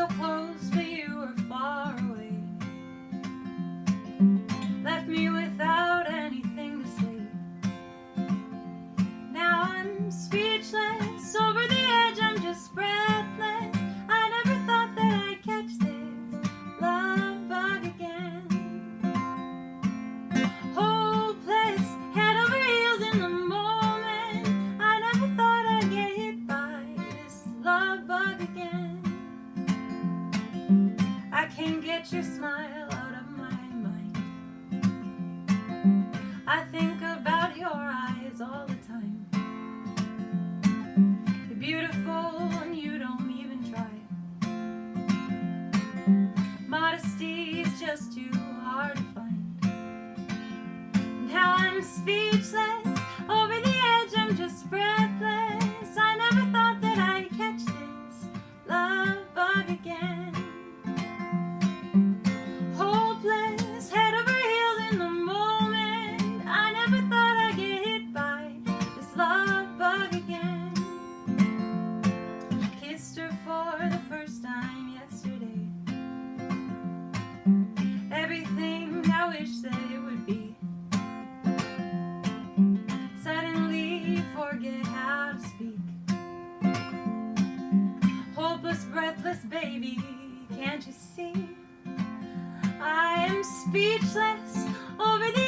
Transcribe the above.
felt close, but you were far away. Left me without anything to say. Now I'm speechless, over the edge I'm just breathless. I never thought that I'd catch this love bug again. Hopeless, head over heels in the moment. I never thought I'd get hit by this love bug again. I can't get your smile out of my mind. I think about your eyes all the time. You're beautiful and you don't even try. Modesty is just too hard to find. Now I'm speechless, over the edge I'm just breathless. I never thought that I'd catch this love bug again. Hopeless, head over heels in the moment. I never thought I'd get hit by this love bug again. Kissed her for the first time yesterday. Everything I wish that it would be. Suddenly forget how to speak. Hopeless, breathless baby, can't you see? I am speechless, over the